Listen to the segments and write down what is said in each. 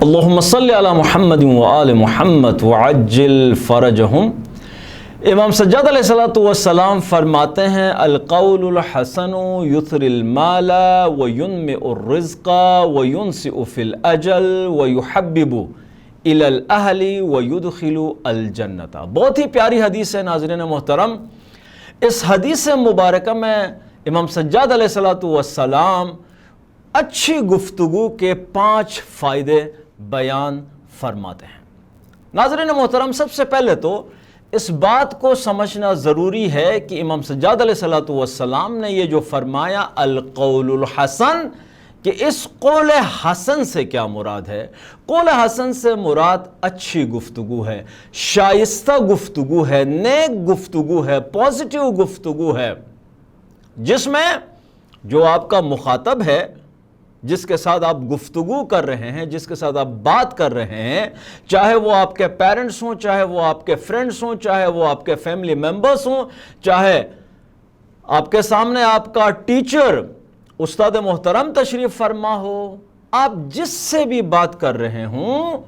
اللہم صلی علی محمد و آل محمد وعجل فرجہم۔ امام سجاد علیہ السلام فرماتے ہیں القول الحسن یثری المال وینمئ الرزق وینسئ فی الاجل ویحبب الی الاہل ویدخل الجنۃ۔ بہت ہی پیاری حدیث ہے ناظرین محترم۔ اس حدیث مبارکہ میں امام سجاد علیہ السلام اچھی گفتگو کے 5 فائدے بیان فرماتے ہیں۔ ناظرین محترم، سب سے پہلے تو اس بات کو سمجھنا ضروری ہے کہ امام سجاد علیہ السلام نے یہ جو فرمایا القول الحسن، کہ اس قول حسن سے کیا مراد ہے؟ قول حسن سے مراد اچھی گفتگو ہے، شائستہ گفتگو ہے، نیک گفتگو ہے، پازیٹیو گفتگو ہے، جس میں جو آپ کا مخاطب ہے، جس کے ساتھ آپ گفتگو کر رہے ہیں، جس کے ساتھ آپ بات کر رہے ہیں، چاہے وہ آپ کے پیرنٹس ہوں، چاہے وہ آپ کے فرینڈس ہوں، چاہے وہ آپ کے فیملی ممبرس ہوں، چاہے آپ کے سامنے آپ کا ٹیچر استاد محترم تشریف فرما ہو، آپ جس سے بھی بات کر رہے ہوں،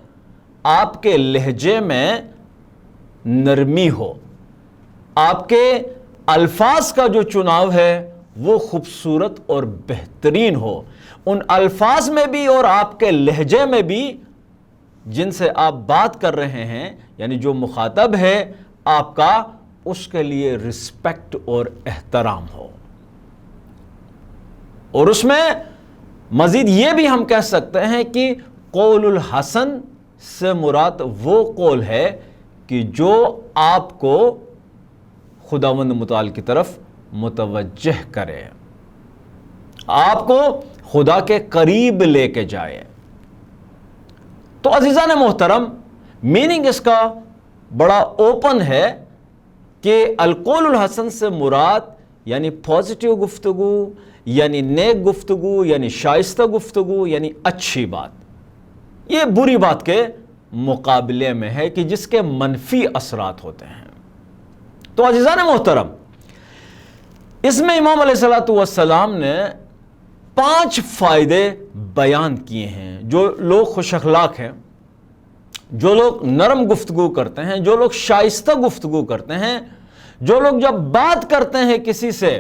آپ کے لہجے میں نرمی ہو، آپ کے الفاظ کا جو چناؤ ہے وہ خوبصورت اور بہترین ہو، ان الفاظ میں بھی اور آپ کے لہجے میں بھی جن سے آپ بات کر رہے ہیں، یعنی جو مخاطب ہے آپ کا، اس کے لیے رسپیکٹ اور احترام ہو۔ اور اس میں مزید یہ بھی ہم کہہ سکتے ہیں کہ قول الحسن سے مراد وہ قول ہے کہ جو آپ کو خداوند متعال کی طرف متوجہ کرے، آپ کو خدا کے قریب لے کے جائے۔ تو عزیزان محترم، میننگ اس کا بڑا اوپن ہے کہ القول الحسن سے مراد یعنی پازیٹیو گفتگو، یعنی نیک گفتگو، یعنی شائستہ گفتگو، یعنی اچھی بات۔ یہ بری بات کے مقابلے میں ہے کہ جس کے منفی اثرات ہوتے ہیں۔ تو عزیزان محترم، اس میں امام علیہ السلام نے 5 فائدے بیان کیے ہیں۔ جو لوگ خوش اخلاق ہیں، جو لوگ نرم گفتگو کرتے ہیں، جو لوگ شائستہ گفتگو کرتے ہیں، جو لوگ جب بات کرتے ہیں کسی سے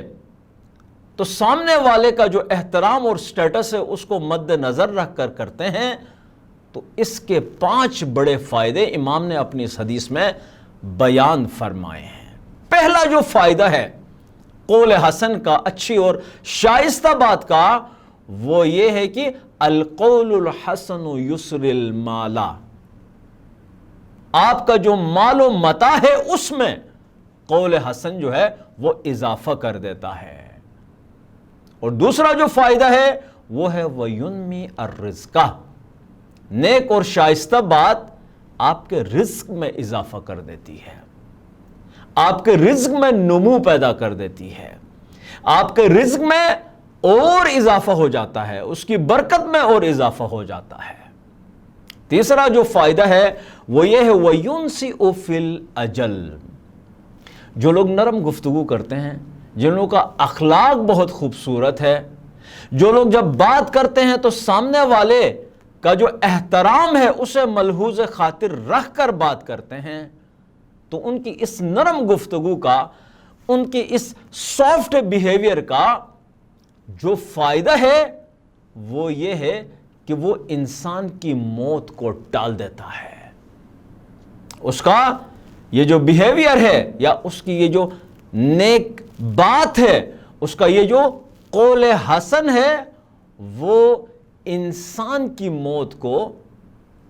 تو سامنے والے کا جو احترام اور سٹیٹس ہے اس کو مد نظر رکھ کر کرتے ہیں، تو اس کے 5 بڑے فائدے امام نے اپنی اس حدیث میں بیان فرمائے ہیں۔ پہلا جو فائدہ ہے قول حسن کا، اچھی اور شائستہ بات کا، وہ یہ ہے کہ القول الحسن یسر المال، آپ کا جو مال و متاع ہے اس میں قول حسن جو ہے وہ اضافہ کر دیتا ہے۔ اور دوسرا جو فائدہ ہے وہ ہے وَيُنْمِي الرِّزْقَ، نیک اور شائستہ بات آپ کے رزق میں اضافہ کر دیتی ہے، آپ کے رزق میں نمو پیدا کر دیتی ہے، آپ کے رزق میں اور اضافہ ہو جاتا ہے، اس کی برکت میں اور اضافہ ہو جاتا ہے۔ تیسرا جو فائدہ ہے وہ یہ ہے وَيُنْسِئُ فِي الْأَجَلِ، جو لوگ نرم گفتگو کرتے ہیں، جن لوگوں کا اخلاق بہت خوبصورت ہے، جو لوگ جب بات کرتے ہیں تو سامنے والے کا جو احترام ہے اسے ملحوظ خاطر رکھ کر بات کرتے ہیں، تو ان کی اس نرم گفتگو کا، ان کی اس سافٹ بیہیویئر کا جو فائدہ ہے وہ یہ ہے کہ وہ انسان کی موت کو ٹال دیتا ہے۔ اس کا یہ جو بیہیویئر ہے یا اس کی یہ جو نیک بات ہے، اس کا یہ جو قول حسن ہے، وہ انسان کی موت کو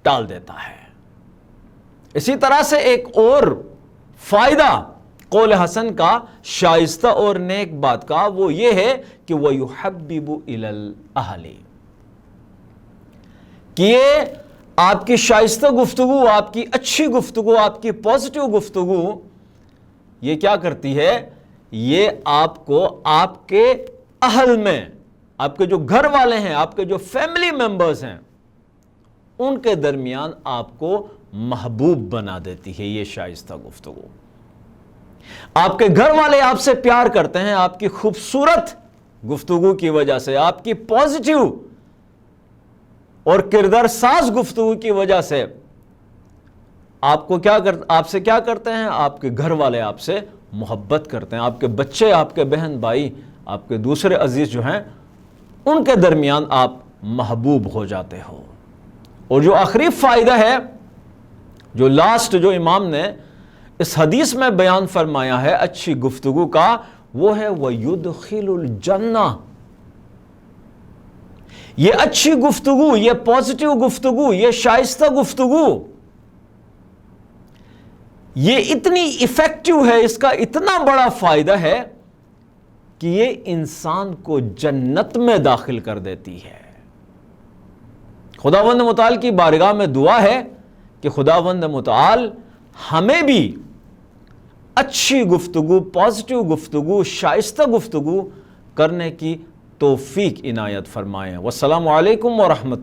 ٹال دیتا ہے۔ اسی طرح سے ایک اور فائدہ قول حسن کا، شائستہ اور نیک بات کا، وہ یہ ہے کہ وَيُحَبِّبُ إِلَى الْأَهْلِ، کہ یہ آپ کی شائستہ گفتگو، آپ کی اچھی گفتگو، آپ کی پازیٹیو گفتگو، یہ کیا کرتی ہے؟ یہ آپ کو آپ کے اہل میں، آپ کے جو گھر والے ہیں، آپ کے جو فیملی ممبرز ہیں، ان کے درمیان آپ کو محبوب بنا دیتی ہے یہ شائستہ گفتگو۔ آپ کے گھر والے آپ سے پیار کرتے ہیں آپ کی خوبصورت گفتگو کی وجہ سے، آپ کی پازیٹیو اور کردار ساز گفتگو کی وجہ سے آپ سے کیا کرتے ہیں؟ آپ کے گھر والے آپ سے محبت کرتے ہیں، آپ کے بچے، آپ کے بہن بھائی، آپ کے دوسرے عزیز جو ہیں ان کے درمیان آپ محبوب ہو جاتے ہو۔ اور جو آخری فائدہ ہے، جو لاسٹ جو امام نے اس حدیث میں بیان فرمایا ہے اچھی گفتگو کا، وہ ہے وَيُدْخِلُ الْجَنَّةَ۔ یہ اچھی گفتگو، یہ پازیٹیو گفتگو، یہ شائستہ گفتگو، یہ اتنی ایفیکٹو ہے، اس کا اتنا بڑا فائدہ ہے کہ یہ انسان کو جنت میں داخل کر دیتی ہے۔ خداوند متعال کی بارگاہ میں دعا ہے کہ خداوند متعال ہمیں بھی اچھی گفتگو، پازیٹیو گفتگو، شائستہ گفتگو کرنے کی توفیق عنایت فرمائیں۔ والسلام علیکم ورحمۃ